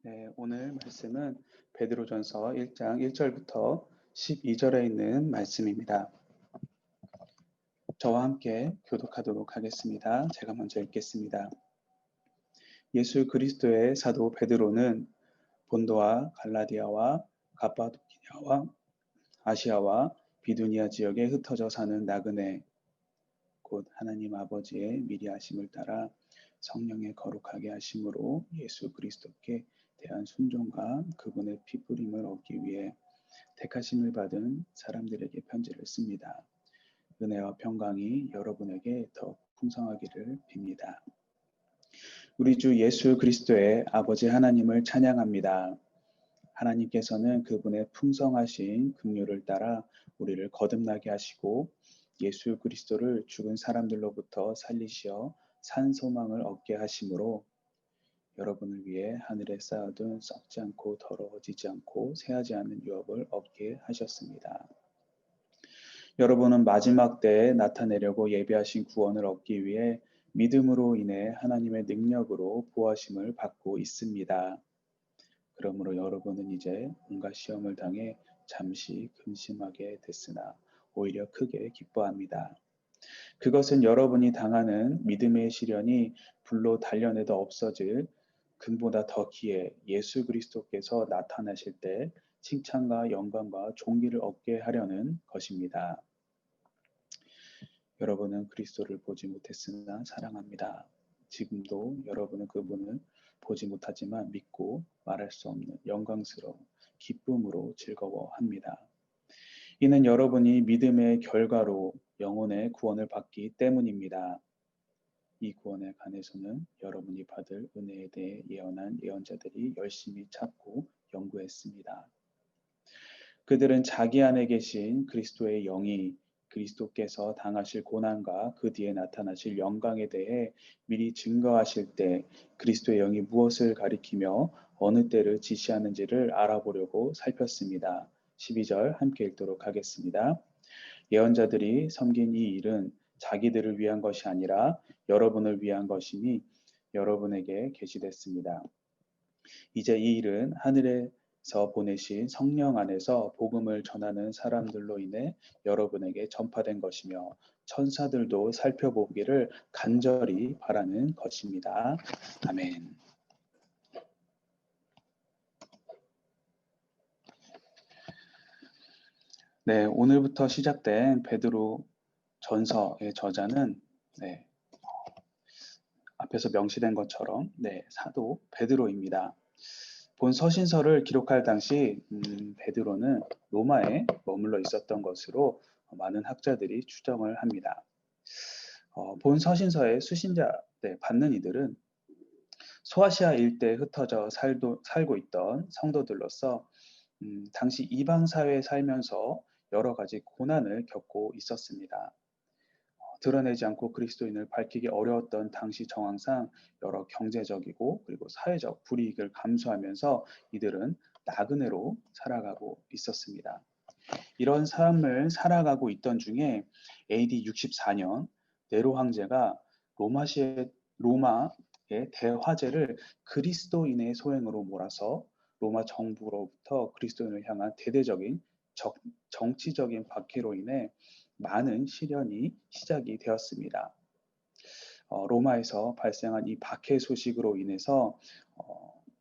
네, 오늘 말씀은 베드로전서 1장 1절부터 12절에 있는 말씀입니다. 저와 함께 교독하도록 하겠습니다. 제가 먼저 읽겠습니다. 예수 그리스도의 사도 베드로는 본도와 갈라디아와 갑바도키아와 아시아와 비두니아 지역에 흩어져 사는 나그네 곧 하나님 아버지의 미리 하심을 따라 성령의 거룩하게 하심으로 예수 그리스도께 대한 순종과 그분의 피부림을 얻기 위해 택하심을 받은 사람들에게 편지를 씁니다. 은혜와 평강이 여러분에게 더 풍성하기를 빕니다. 우리 주 예수 그리스도의 아버지 하나님을 찬양합니다. 하나님께서는 그분의 풍성하신 긍휼을 따라 우리를 거듭나게 하시고 예수 그리스도를 죽은 사람들로부터 살리시어 산 소망을 얻게 하심으로 여러분을 위해 하늘에 쌓아둔 썩지 않고 더러워지지 않고 새하지 않는 유업을 얻게 하셨습니다. 여러분은 마지막 때에 나타내려고 예비하신 구원을 얻기 위해 믿음으로 인해 하나님의 능력으로 보호하심을 받고 있습니다. 그러므로 여러분은 이제 온갖 시험을 당해 잠시 근심하게 됐으나 오히려 크게 기뻐합니다. 그것은 여러분이 당하는 믿음의 시련이 불로 단련해도 없어질 금보다 더 기에 예수 그리스도께서 나타나실 때 칭찬과 영광과 존귀를 얻게 하려는 것입니다. 여러분은 그리스도를 보지 못했으나 사랑합니다. 지금도 여러분은 그분을 보지 못하지만 믿고 말할 수 없는 영광스러운 기쁨으로 즐거워합니다. 이는 여러분이 믿음의 결과로 영혼의 구원을 받기 때문입니다. 이 구원에 관해서는 여러분이 받을 은혜에 대해 예언한 예언자들이 열심히 찾고 연구했습니다. 그들은 자기 안에 계신 그리스도의 영이 그리스도께서 당하실 고난과 그 뒤에 나타나실 영광에 대해 미리 증거하실 때 그리스도의 영이 무엇을 가리키며 어느 때를 지시하는지를 알아보려고 살폈습니다. 12절 함께 읽도록 하겠습니다. 예언자들이 섬긴 이 일은 자기들을 위한 것이 아니라 여러분을 위한 것이니 여러분에게 계시됐습니다. 이제 이 일은 하늘에서 보내신 성령 안에서 복음을 전하는 사람들로 인해 여러분에게 전파된 것이며 천사들도 살펴보기를 간절히 바라는 것입니다. 아멘. 네, 오늘부터 시작된 베드로 전서의 저자는 앞에서 명시된 것처럼 사도 베드로입니다. 본 서신서를 기록할 당시 베드로는 로마에 머물러 있었던 것으로 많은 학자들이 추정을 합니다. 본 서신서의 수신자 받는 이들은 소아시아 일대에 흩어져 살고 있던 성도들로서 당시 이방 사회에 살면서 여러 가지 고난을 겪고 있었습니다. 드러내지 않고 그리스도인을 밝히기 어려웠던 당시 정황상 여러 경제적이고 그리고 사회적 불이익을 감수하면서 이들은 나그네로 살아가고 있었습니다. 이런 삶을 살아가고 있던 중에 AD 64년 네로 황제가 로마의 대화제를 그리스도인의 소행으로 몰아서 로마 정부로부터 그리스도인을 향한 대대적인 정치적인 박해로 인해 많은 시련이 시작이 되었습니다. 로마에서 발생한 이 박해 소식으로 인해서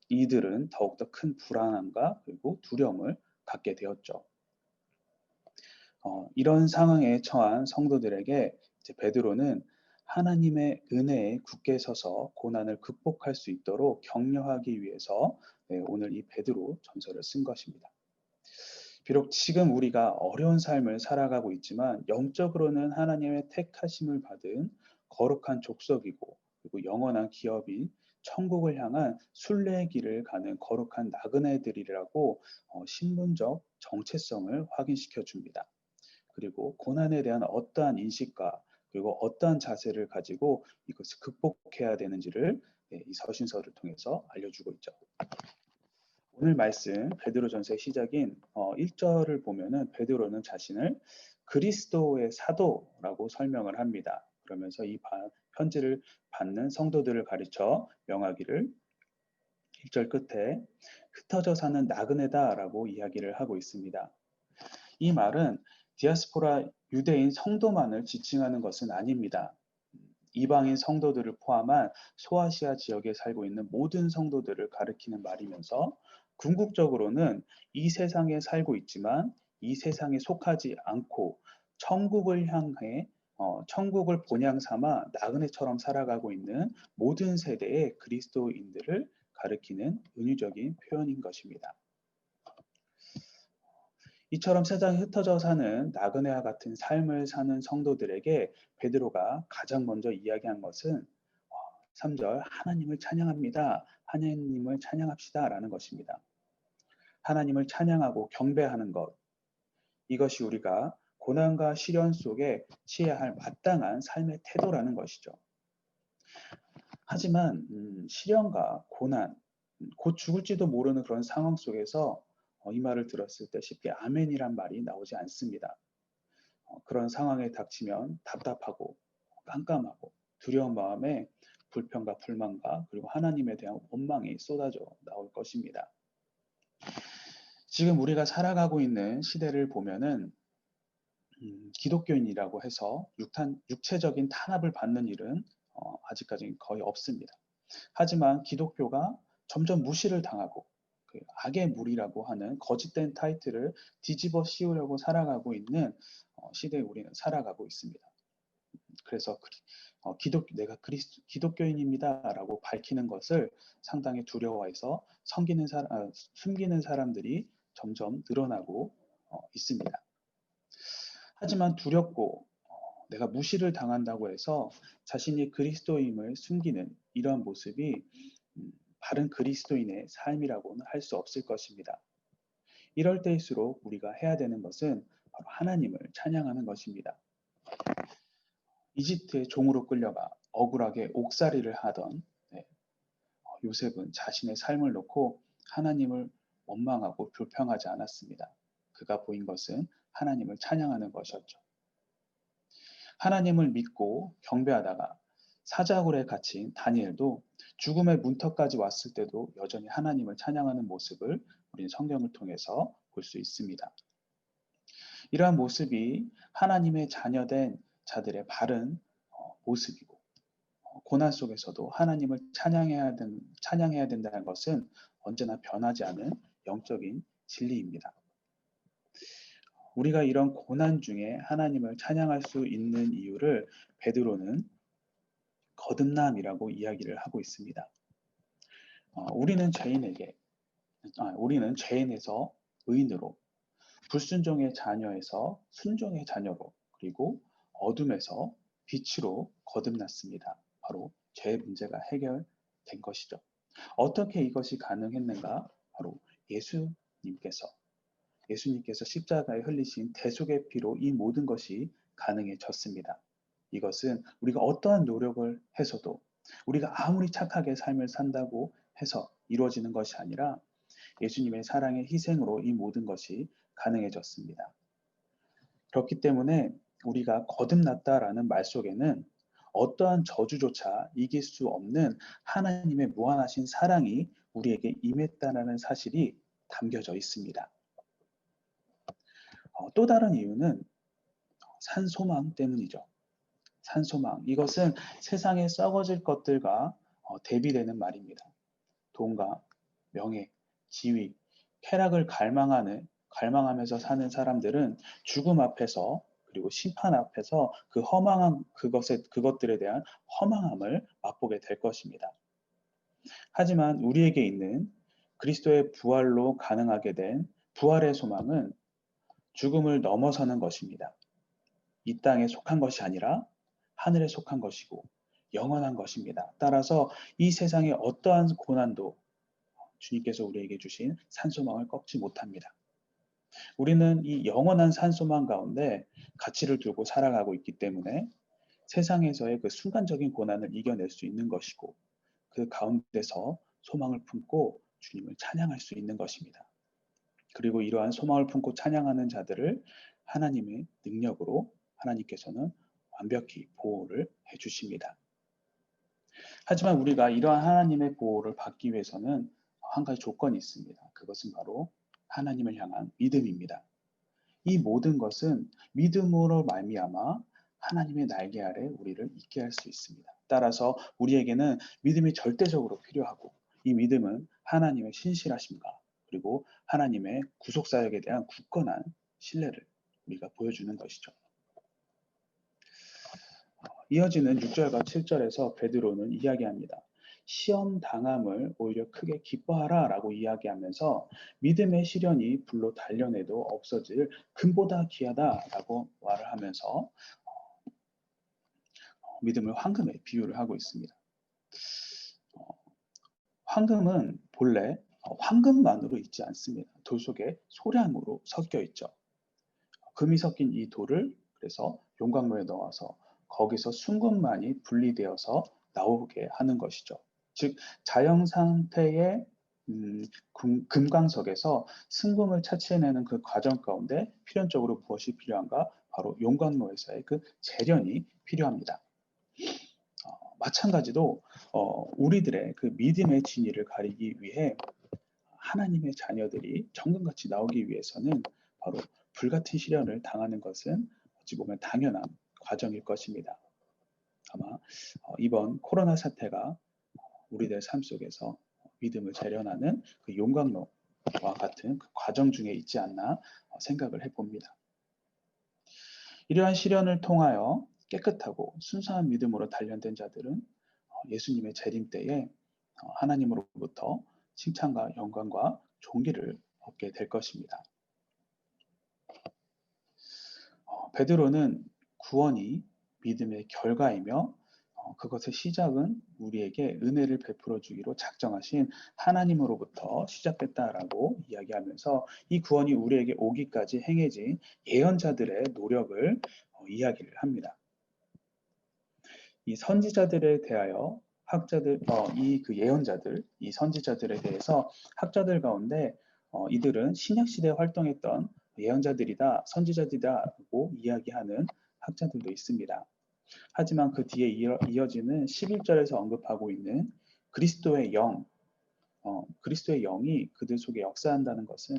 이들은 더욱더 큰 불안함과 그리고 두려움을 갖게 되었죠. 이런 상황에 처한 성도들에게 이제 베드로는 하나님의 은혜에 굳게 서서 고난을 극복할 수 있도록 격려하기 위해서 오늘 이 베드로 전서를 쓴 것입니다. 비록 지금 우리가 어려운 삶을 살아가고 있지만 영적으로는 하나님의 택하심을 받은 거룩한 족속이고 그리고 영원한 기업인 천국을 향한 순례의 길을 가는 거룩한 나그네들이라고 신분적 정체성을 확인시켜 줍니다. 그리고 고난에 대한 어떠한 인식과 그리고 어떠한 자세를 가지고 이것을 극복해야 되는지를 이 서신서를 통해서 알려주고 있죠. 오늘 말씀 베드로전서의 시작인 1절을 보면은 베드로는 자신을 그리스도의 사도라고 설명을 합니다. 그러면서 이 편지를 받는 성도들을 가르쳐 명하기를 1절 끝에 흩어져 사는 나그네다라고 이야기를 하고 있습니다. 이 말은 디아스포라 유대인 성도만을 지칭하는 것은 아닙니다. 이방인 성도들을 포함한 소아시아 지역에 살고 있는 모든 성도들을 가리키는 말이면서 궁극적으로는 이 세상에 살고 있지만 이 세상에 속하지 않고 천국을 향해 천국을 본향 삼아 나그네처럼 살아가고 있는 모든 세대의 그리스도인들을 가리키는 은유적인 표현인 것입니다. 이처럼 세상에 흩어져 사는 나그네와 같은 삶을 사는 성도들에게 베드로가 가장 먼저 이야기한 것은 3절 하나님을 찬양합니다. 하나님을 찬양합시다 라는 것입니다. 하나님을 찬양하고 경배하는 것, 이것이 우리가 고난과 시련 속에 취해야 할 마땅한 삶의 태도라는 것이죠. 하지만 시련과 고난, 곧 죽을지도 모르는 그런 상황 속에서 이 말을 들었을 때 쉽게 아멘이란 말이 나오지 않습니다. 그런 상황에 닥치면 답답하고 깜깜하고 두려운 마음에 불평과 불만과 그리고 하나님에 대한 원망이 쏟아져 나올 것입니다. 지금 우리가 살아가고 있는 시대를 보면은 기독교인이라고 해서 육체적인 탄압을 받는 일은 아직까지 거의 없습니다. 하지만 기독교가 점점 무시를 당하고 그 악의 무리라고 하는 거짓된 타이틀을 뒤집어 씌우려고 살아가고 있는 시대에 우리는 살아가고 있습니다. 그래서 내가 기독교인입니다라고 밝히는 것을 상당히 두려워해서 숨기는 사람들이 점점 늘어나고 있습니다. 하지만 두렵고 내가 무시를 당한다고 해서 자신이 그리스도임을 숨기는 이러한 모습이 바른 그리스도인의 삶이라고는 할 수 없을 것입니다. 이럴 때일수록 우리가 해야 되는 것은 바로 하나님을 찬양하는 것입니다. 이집트의 종으로 끌려가 억울하게 옥살이를 하던 요셉은 자신의 삶을 놓고 하나님을 원망하고 불평하지 않았습니다. 그가 보인 것은 하나님을 찬양하는 것이었죠. 하나님을 믿고 경배하다가 사자굴에 갇힌 다니엘도 죽음의 문턱까지 왔을 때도 여전히 하나님을 찬양하는 모습을 우리는 성경을 통해서 볼 수 있습니다. 이러한 모습이 하나님의 자녀된 자들의 바른 모습이고 고난 속에서도 하나님을 찬양해야 된다는 것은 언제나 변하지 않은 영적인 진리입니다. 우리가 이런 고난 중에 하나님을 찬양할 수 있는 이유를 베드로는 거듭남이라고 이야기를 하고 있습니다. 우리는 죄인에서 의인으로, 불순종의 자녀에서 순종의 자녀로, 그리고 어둠에서 빛으로 거듭났습니다. 바로 죄의 문제가 해결된 것이죠. 어떻게 이것이 가능했는가? 바로 예수님께서 십자가에 흘리신 대속의 피로 이 모든 것이 가능해졌습니다. 이것은 우리가 어떠한 노력을 해서도 우리가 아무리 착하게 삶을 산다고 해서 이루어지는 것이 아니라 예수님의 사랑의 희생으로 이 모든 것이 가능해졌습니다. 그렇기 때문에 우리가 거듭났다라는 말 속에는 어떠한 저주조차 이길 수 없는 하나님의 무한하신 사랑이 우리에게 임했다라는 사실이 담겨져 있습니다. 또 다른 이유는 산소망 때문이죠. 산소망. 이것은 세상에 썩어질 것들과 대비되는 말입니다. 돈과 명예, 지위, 쾌락을 갈망하면서 사는 사람들은 죽음 앞에서 그리고 심판 앞에서 그 허망한 그것들에 대한 허망함을 맛보게 될 것입니다. 하지만 우리에게 있는 그리스도의 부활로 가능하게 된 부활의 소망은 죽음을 넘어서는 것입니다. 이 땅에 속한 것이 아니라 하늘에 속한 것이고 영원한 것입니다. 따라서 이 세상의 어떠한 고난도 주님께서 우리에게 주신 산소망을 꺾지 못합니다. 우리는 이 영원한 산소망 가운데 가치를 두고 살아가고 있기 때문에 세상에서의 그 순간적인 고난을 이겨낼 수 있는 것이고 그 가운데서 소망을 품고 주님을 찬양할 수 있는 것입니다. 그리고 이러한 소망을 품고 찬양하는 자들을 하나님의 능력으로 하나님께서는 완벽히 보호를 해주십니다. 하지만 우리가 이러한 하나님의 보호를 받기 위해서는 한 가지 조건이 있습니다. 그것은 바로 하나님을 향한 믿음입니다. 이 모든 것은 믿음으로 말미암아 하나님의 날개 아래 우리를 있게 할 수 있습니다. 따라서 우리에게는 믿음이 절대적으로 필요하고, 이 믿음은 하나님의 신실하심과 그리고 하나님의 구속사역에 대한 굳건한 신뢰를 우리가 보여주는 것이죠. 이어지는 6절과 7절에서 베드로는 이야기합니다. 시험 당함을 오히려 크게 기뻐하라 라고 이야기하면서 믿음의 시련이 불로 단련해도 없어질 금보다 귀하다 라고 말을 하면서 믿음을 황금에 비유를 하고 있습니다. 황금은 본래 황금만으로 있지 않습니다. 돌 속에 소량으로 섞여 있죠. 금이 섞인 이 돌을 그래서 용광로에 넣어서 거기서 순금만이 분리되어서 나오게 하는 것이죠. 즉 자연 상태의 금광석에서 순금을 차치해내는 그 과정 가운데 필연적으로 무엇이 필요한가? 바로 용광로에서의 그 재련이 필요합니다. 마찬가지로 우리들의 그 믿음의 진위를 가리기 위해 하나님의 자녀들이 정금같이 나오기 위해서는 바로 불같은 시련을 당하는 것은 어찌 보면 당연한 과정일 것입니다. 아마 이번 코로나 사태가 우리들 삶 속에서 믿음을 재련하는 그 용광로와 같은 그 과정 중에 있지 않나 생각을 해봅니다. 이러한 시련을 통하여 깨끗하고 순수한 믿음으로 단련된 자들은 예수님의 재림 때에 하나님으로부터 칭찬과 영광과 존귀를 얻게 될 것입니다. 베드로는 구원이 믿음의 결과이며 그것의 시작은 우리에게 은혜를 베풀어 주기로 작정하신 하나님으로부터 시작됐다라고 이야기하면서 이 구원이 우리에게 오기까지 행해진 예언자들의 노력을 이야기를 합니다. 이 선지자들에 대하여 학자들, 이 그 예언자들, 이 선지자들에 대해서 학자들 가운데 이들은 신약 시대에 활동했던 예언자들이다, 선지자들이다라고 이야기하는 학자들도 있습니다. 하지만 그 뒤에 이어지는 11절에서 언급하고 있는 그리스도의 영, 그리스도의 영이 그들 속에 역사한다는 것은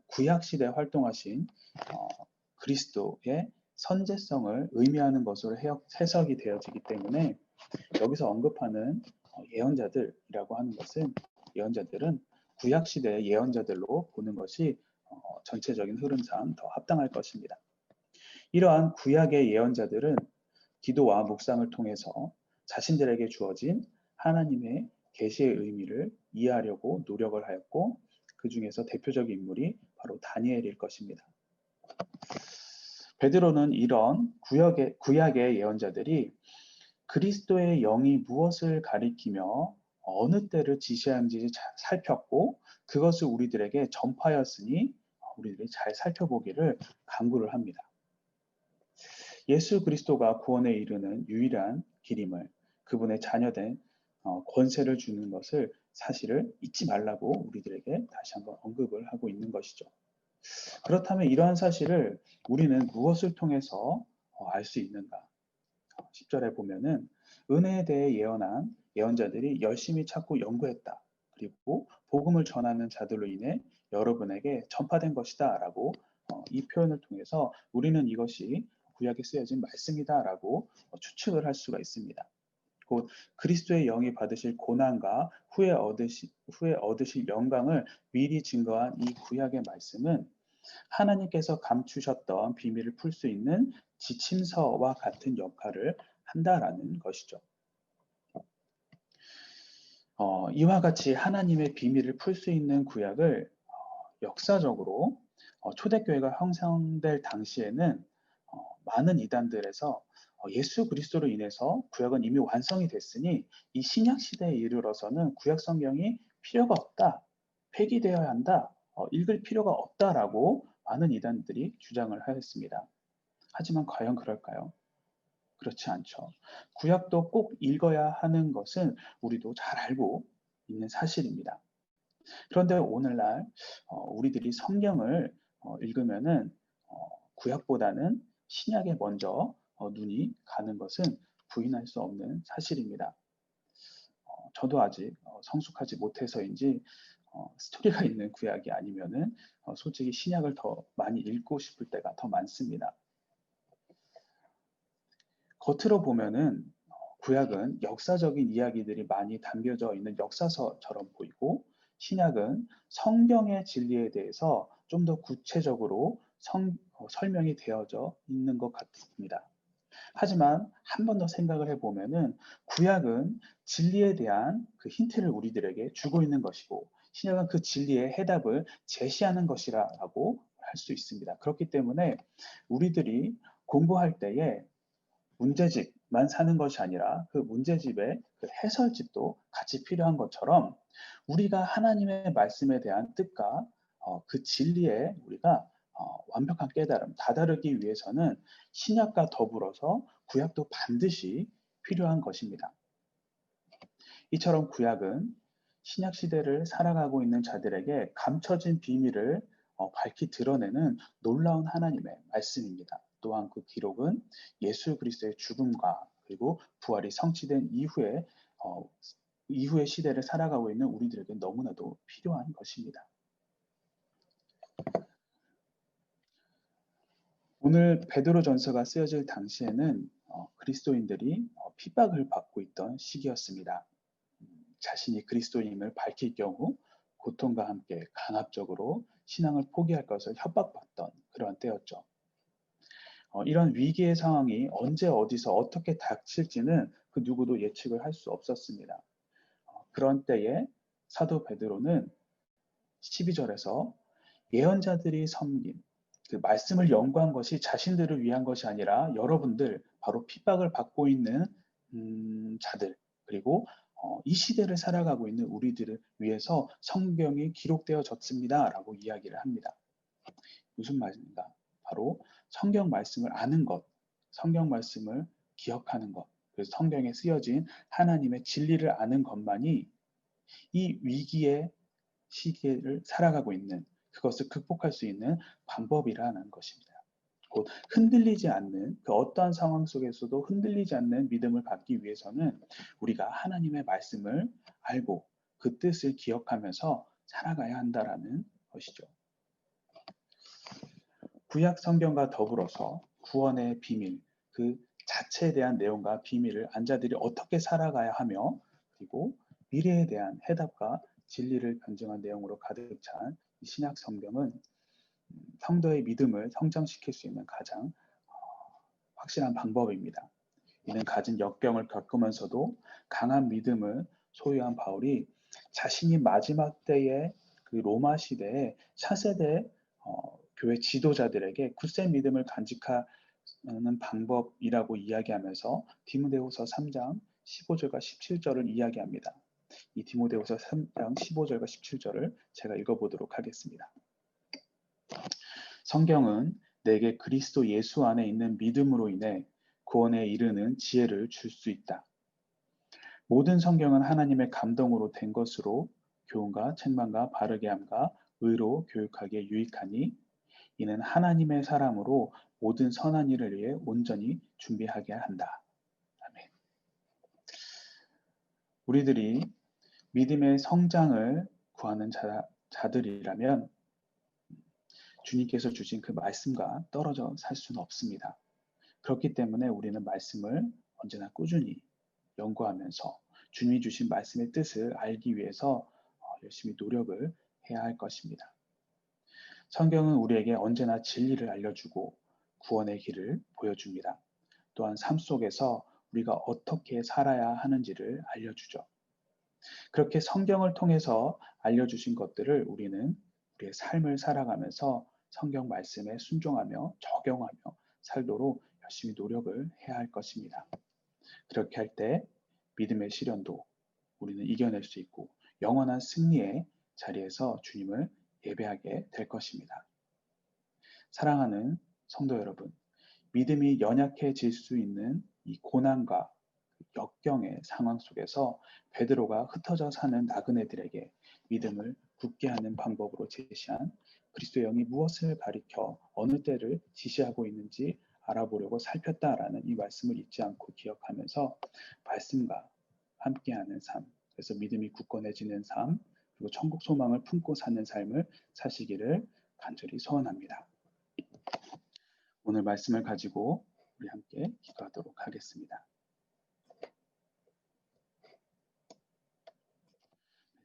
구약 시대에 활동하신 그리스도의 선제성을 의미하는 것으로 해석이 되어지기 때문에 여기서 언급하는 예언자들이라고 하는 것은 예언자들은 구약 시대의 예언자들로 보는 것이 전체적인 흐름상 더 합당할 것입니다. 이러한 구약의 예언자들은 기도와 묵상을 통해서 자신들에게 주어진 하나님의 계시의 의미를 이해하려고 노력을 하였고 그 중에서 대표적인 인물이 바로 다니엘일 것입니다. 베드로는 이런 구약의 예언자들이 그리스도의 영이 무엇을 가리키며 어느 때를 지시하는지 살폈고 그것을 우리들에게 전파하였으니 우리들이 잘 살펴보기를 간구를 합니다. 예수 그리스도가 구원에 이르는 유일한 길임을 그분의 자녀된 권세를 주는 것을 사실을 잊지 말라고 우리들에게 다시 한번 언급을 하고 있는 것이죠. 그렇다면 이러한 사실을 우리는 무엇을 통해서 알 수 있는가? 10절에 보면은 은혜에 대해 예언한 예언자들이 열심히 찾고 연구했다. 그리고 복음을 전하는 자들로 인해 여러분에게 전파된 것이다 라고 이 표현을 통해서 우리는 이것이 구약에 쓰여진 말씀이다 라고 추측을 할 수가 있습니다. 곧 그리스도의 영이 받으실 고난과 후에 얻으실 영광을 미리 증거한 이 구약의 말씀은 하나님께서 감추셨던 비밀을 풀 수 있는 지침서와 같은 역할을 한다라는 것이죠. 이와 같이 하나님의 비밀을 풀 수 있는 구약을 역사적으로 초대교회가 형성될 당시에는 많은 이단들에서 예수 그리스도로 인해서 구약은 이미 완성이 됐으니 이 신약 시대에 이르러서는 구약 성경이 필요가 없다, 폐기되어야 한다, 읽을 필요가 없다라고 많은 이단들이 주장을 하였습니다. 하지만 과연 그럴까요? 그렇지 않죠. 구약도 꼭 읽어야 하는 것은 우리도 잘 알고 있는 사실입니다. 그런데 오늘날 우리들이 성경을 읽으면은 구약보다는 신약에 먼저 눈이 가는 것은 부인할 수 없는 사실입니다. 저도 아직 성숙하지 못해서인지 스토리가 있는 구약이 아니면은 솔직히 신약을 더 많이 읽고 싶을 때가 더 많습니다. 겉으로 보면은 구약은 역사적인 이야기들이 많이 담겨져 있는 역사서처럼 보이고, 신약은 성경의 진리에 대해서 좀 더 구체적으로 설명이 되어져 있는 것 같습니다. 하지만 한 번 더 생각을 해보면은 구약은 진리에 대한 그 힌트를 우리들에게 주고 있는 것이고, 신약은 그 진리의 해답을 제시하는 것이라고 할 수 있습니다. 그렇기 때문에 우리들이 공부할 때에 문제집만 사는 것이 아니라 그 문제집의 그 해설집도 같이 필요한 것처럼, 우리가 하나님의 말씀에 대한 뜻과 그 진리에 우리가 완벽한 깨달음, 다다르기 위해서는 신약과 더불어서 구약도 반드시 필요한 것입니다. 이처럼 구약은 신약 시대를 살아가고 있는 자들에게 감춰진 비밀을 밝히 드러내는 놀라운 하나님의 말씀입니다. 또한 그 기록은 예수 그리스도의 죽음과 그리고 부활이 성취된 이후의 시대를 살아가고 있는 우리들에게 너무나도 필요한 것입니다. 오늘 베드로전서가 쓰여질 당시에는 그리스도인들이 핍박을 받고 있던 시기였습니다. 자신이 그리스도인임을 밝힐 경우 고통과 함께 강압적으로 신앙을 포기할 것을 협박받던 그런 때였죠. 이런 위기의 상황이 언제 어디서 어떻게 닥칠지는 그 누구도 예측을 할 수 없었습니다. 그런 때에 사도 베드로는 12절에서 예언자들이 섬긴 그 말씀을 연구한 것이 자신들을 위한 것이 아니라 여러분들, 바로 핍박을 받고 있는 자들, 그리고 이 시대를 살아가고 있는 우리들을 위해서 성경이 기록되어졌습니다 라고 이야기를 합니다. 무슨 말인가? 바로 성경 말씀을 아는 것, 성경 말씀을 기억하는 것, 그래서 성경에 쓰여진 하나님의 진리를 아는 것만이 이 위기의 시기를 살아가고 있는, 그것을 극복할 수 있는 방법이라는 것입니다. 곧 흔들리지 않는, 그 어떠한 상황 속에서도 흔들리지 않는 믿음을 갖기 위해서는 우리가 하나님의 말씀을 알고 그 뜻을 기억하면서 살아가야 한다라는 것이죠. 구약 성경과 더불어서 구원의 비밀, 그 자체에 대한 내용과 비밀을 안자들이 어떻게 살아가야 하며, 그리고 미래에 대한 해답과 진리를 변증한 내용으로 가득 찬 신약 성경은 성도의 믿음을 성장시킬 수 있는 가장 확실한 방법입니다. 이는 가진 역경을 겪으면서도 강한 믿음을 소유한 바울이 자신이 마지막 때의 그 로마 시대의 차세대 교회 지도자들에게 굳센 믿음을 간직하는 방법이라고 이야기하면서 디모데후서 3장 15절과 17절을 이야기합니다. 이 디모데후서 3장 15절과 17절을 제가 읽어보도록 하겠습니다. 성경은 내게 그리스도 예수 안에 있는 믿음으로 인해 구원에 이르는 지혜를 줄 수 있다. 모든 성경은 하나님의 감동으로 된 것으로 교훈과 책망과 바르게 함과 의로 교육하기에 유익하니 이는 하나님의 사람으로 모든 선한 일을 위해 온전히 준비하게 한다. 아멘. 우리들이 믿음의 성장을 구하는 자들이라면 주님께서 주신 그 말씀과 떨어져 살 수는 없습니다. 그렇기 때문에 우리는 말씀을 언제나 꾸준히 연구하면서 주님이 주신 말씀의 뜻을 알기 위해서 열심히 노력을 해야 할 것입니다. 성경은 우리에게 언제나 진리를 알려주고 구원의 길을 보여줍니다. 또한 삶 속에서 우리가 어떻게 살아야 하는지를 알려주죠. 그렇게 성경을 통해서 알려주신 것들을 우리는 우리의 삶을 살아가면서 성경 말씀에 순종하며 적용하며 살도록 열심히 노력을 해야 할 것입니다. 그렇게 할 때 믿음의 시련도 우리는 이겨낼 수 있고 영원한 승리의 자리에서 주님을 예배하게 될 것입니다. 사랑하는 성도 여러분, 믿음이 연약해질 수 있는 이 고난과 역경의 상황 속에서 베드로가 흩어져 사는 나그네들에게 믿음을 굳게 하는 방법으로 제시한 그리스도의 영이 무엇을 가리켜 어느 때를 지시하고 있는지 알아보려고 살폈다라는 이 말씀을 잊지 않고 기억하면서 말씀과 함께하는 삶, 그래서 믿음이 굳건해지는 삶, 그리고 천국 소망을 품고 사는 삶을 사시기를 간절히 소원합니다. 오늘 말씀을 가지고 우리 함께 기도하도록 하겠습니다.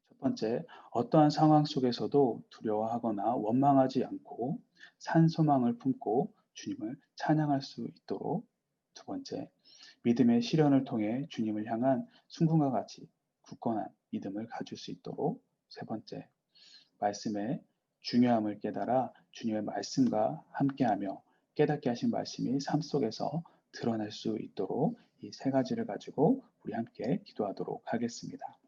첫 번째, 어떠한 상황 속에서도 두려워하거나 원망하지 않고 산 소망을 품고 주님을 찬양할 수 있도록. 두 번째, 믿음의 시련을 통해 주님을 향한 순금과 같이 굳건한 믿음을 가질 수 있도록. 세 번째, 말씀의 중요함을 깨달아 주님의 말씀과 함께하며 깨닫게 하신 말씀이 삶 속에서 드러날 수 있도록 이 세 가지를 가지고 우리 함께 기도하도록 하겠습니다.